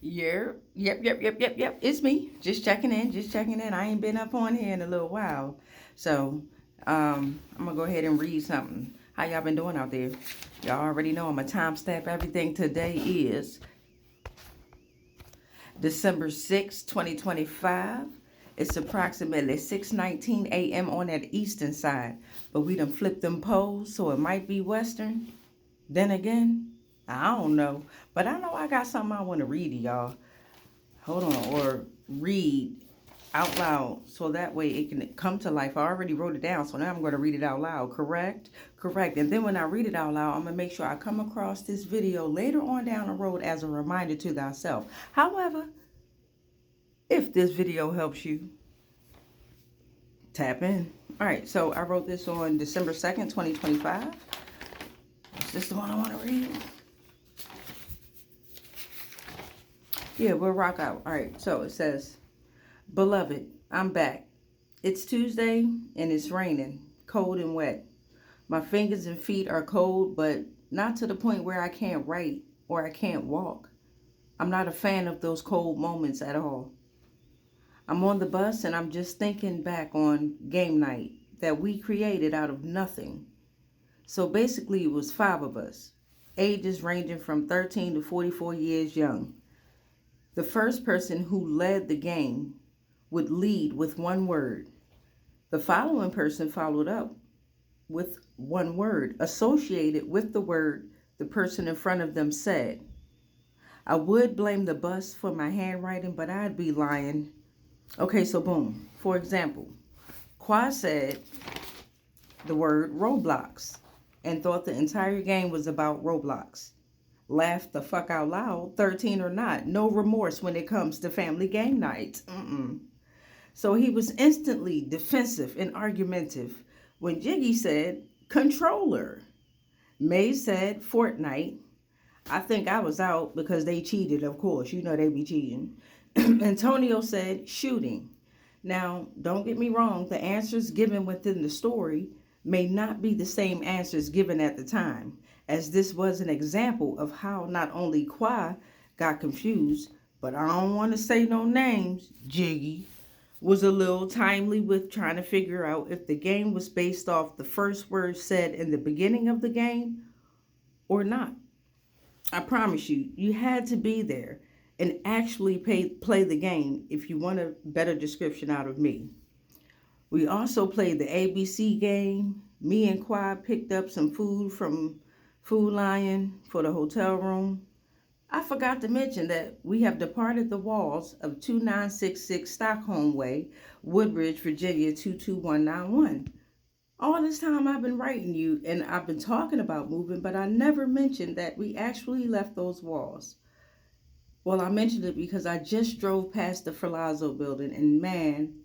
Yep. It's me. Just checking in, just checking in. I ain't been up on here in a little while. So, I'm gonna go ahead and read something. How y'all been doing out there? Y'all already know I'm a timestamp everything. Today is December 6th, 2025. It's approximately 6:19 a.m. on that eastern side. But we done flipped them poles, so it might be western. Then again, I don't know. But I know I got something I want to read to y'all. Hold on, or read out loud so that way it can come to life. I already wrote it down, so now I'm going to read it out loud. Correct? Correct. And then when I read it out loud, I'm going to make sure I come across this video later on down the road as a reminder to thyself. However, if this video helps you, tap in. All right, so I wrote this on December 2nd, 2025. Is this the one I want to read? Yeah, we'll rock out. All right, so it says, Beloved, I'm back. It's Tuesday and it's raining, cold and wet. My fingers and feet are cold, but not to the point where I can't write or I can't walk. I'm not a fan of those cold moments at all. I'm on the bus and I'm just thinking back on game night that we created out of nothing. So basically it was 5 of us, ages ranging from 13 to 44 years young. The first person who led the game would lead with one word. The following person followed up with one word associated with the word the person in front of them said. I would blame the bus for my handwriting, but I'd be lying. Okay, so boom. For example, Qua said the word Roblox and thought the entire game was about Roblox. Laughed the fuck out loud, 13 or not. No remorse when it comes to family game nights. So he was instantly defensive and argumentative when Jiggy said controller. May said Fortnite. I think I was out because they cheated, of course. You know they be cheating. Antonio said shooting. Now, don't get me wrong. The answers given within the story may not be the same answers given at the time, as this was an example of how not only Qua got confused, but I don't want to say no names, Jiggy was a little timely with trying to figure out if the game was based off the first word said in the beginning of the game or not. I promise you, you had to be there and actually play the game if you want a better description out of me. We also played the ABC game. Me and Quad picked up some food from Food Lion for the hotel room. I forgot to mention that we have departed the walls of 2966 Stockholm Way, Woodbridge, Virginia 22191. All this time I've been writing you and I've been talking about moving, but I never mentioned that we actually left those walls. Well, I mentioned it because I just drove past the Ferlazzo building and man,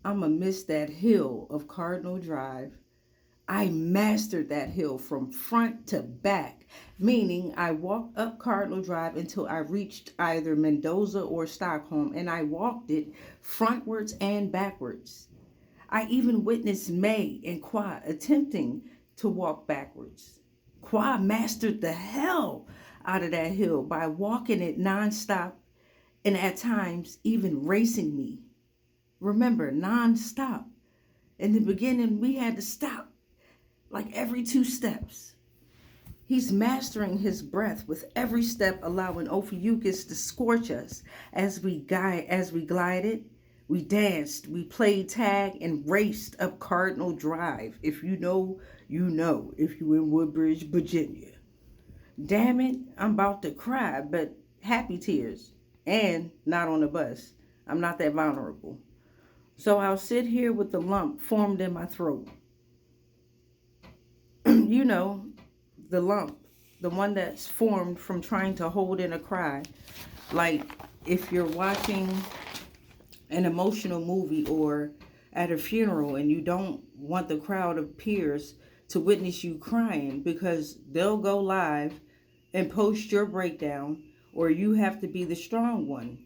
I'ma miss that hill of Cardinal Drive. I mastered that hill from front to back, meaning I walked up Cardinal Drive until I reached either Mendoza or Stockholm, and I walked it frontwards and backwards. I even witnessed May and Qua attempting to walk backwards. Qua mastered the hell out of that hill by walking it nonstop and at times even racing me. Remember, nonstop. In the beginning, we had to stop like every 2 steps. He's mastering his breath with every step, allowing Ophiuchus to scorch us as we glided. We danced, we played tag, and raced up Cardinal Drive. If you know, you know, if you in Woodbridge, Virginia. Damn it, I'm about to cry, but happy tears. And not on the bus. I'm not that vulnerable. So I'll sit here with the lump formed in my throat. You know, the lump, the one that's formed from trying to hold in a cry. Like if you're watching an emotional movie or at a funeral and you don't want the crowd of peers to witness you crying because they'll go live and post your breakdown, or you have to be the strong one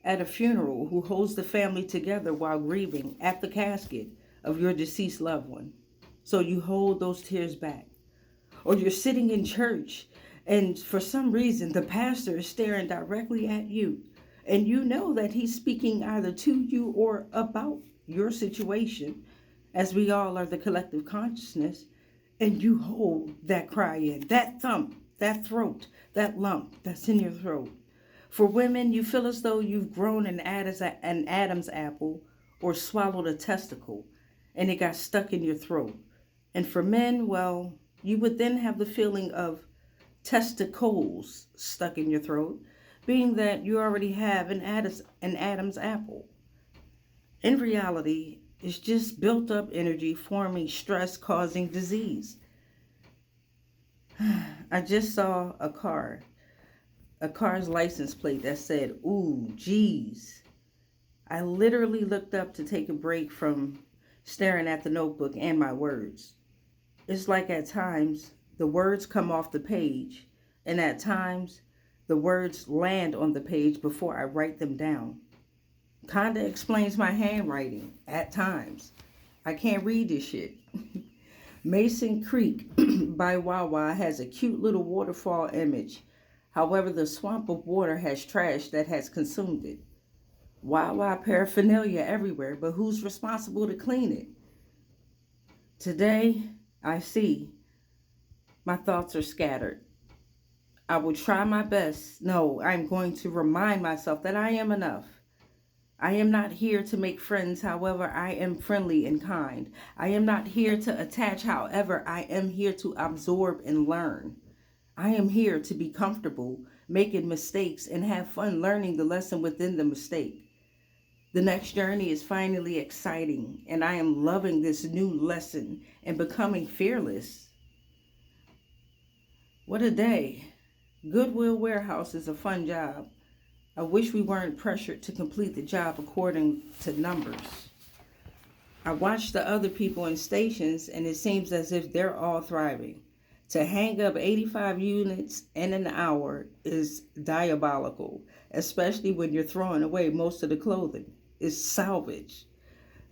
at a funeral who holds the family together while grieving at the casket of your deceased loved one. So you hold those tears back. Or you're sitting in church And for some reason, the pastor is staring directly at you. And you know that he's speaking either to you or about your situation, as we all are the collective consciousness. And you hold that cry in, that thump, that throat, that lump that's in your throat. For women, you feel as though you've grown an Adam's apple or swallowed a testicle and it got stuck in your throat. And for men, well, you would then have the feeling of testicles stuck in your throat, being that you already have an Adam's apple. In reality, it's just built up energy forming stress causing disease. I just saw a car's license plate that said, "Ooh, geez." I literally looked up to take a break from staring at the notebook and my words. It's like at times the words come off the page, and at times the words land on the page before I write them down. Kinda explains my handwriting at times. I can't read this shit. Mason Creek by Wawa has a cute little waterfall image. However, the swamp of water has trash that has consumed it. Wawa paraphernalia everywhere, but who's responsible to clean it? Today, I see my thoughts are scattered. I will try my best. No, I'm going to remind myself that I am enough. I am not here to make friends, however, I am friendly and kind. I am not here to attach, however, I am here to absorb and learn. I am here to be comfortable making mistakes and have fun learning the lesson within the mistake. The next journey is finally exciting, and I am loving this new lesson and becoming fearless. What a day. Goodwill Warehouse is a fun job. I wish we weren't pressured to complete the job according to numbers. I watch the other people in stations, and it seems as if they're all thriving. To hang up 85 units in an hour is diabolical, especially when you're throwing away most of the clothing. It's salvage.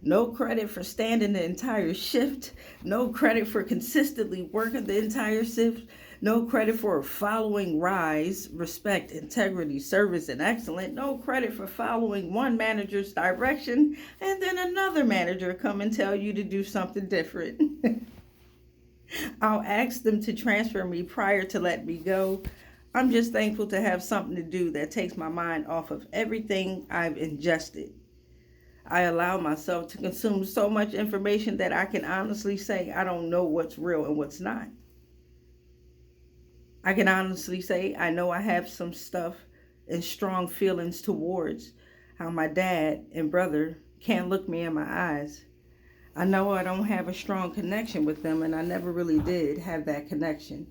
No credit for standing the entire shift. No credit for consistently working the entire shift. No credit for following RISE, respect, integrity, service, and excellence. No credit for following one manager's direction and then another manager come and tell you to do something different. I'll ask them to transfer me prior to letting me go. I'm just thankful to have something to do that takes my mind off of everything I've ingested. I allow myself to consume so much information that I can honestly say I don't know what's real and what's not. I can honestly say I know I have some stuff and strong feelings towards how my dad and brother can't look me in my eyes. I know I don't have a strong connection with them, and I never really did have that connection.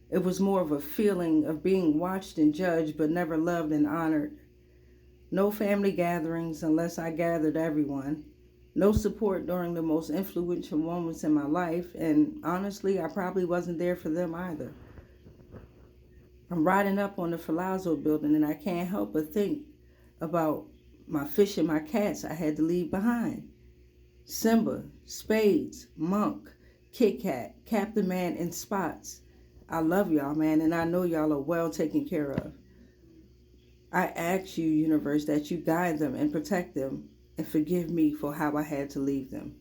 It was more of a feeling of being watched and judged, but never loved and honored. No family gatherings unless I gathered everyone. No support during the most influential moments in my life, and honestly, I probably wasn't there for them either. I'm riding up on the Palazzo building, and I can't help but think about my fish and my cats I had to leave behind. Simba, Spades, Monk, Kit Kat, Captain Man, and Spots. I love y'all, man, and I know y'all are well taken care of. I ask you, universe, that you guide them and protect them and forgive me for how I had to leave them.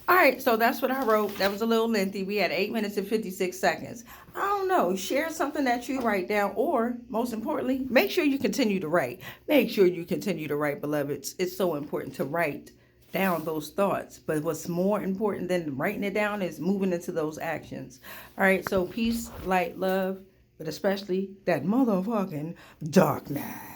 All right, so that's what I wrote. That was a little lengthy. We had 8 minutes and 56 seconds. I don't know. Share something that you write down, or most importantly, make sure you continue to write. Make sure you continue to write, beloveds. It's so important to write down those thoughts. But what's more important than writing it down is moving into those actions. All right, so peace, light, love, but especially that motherfucking dark night.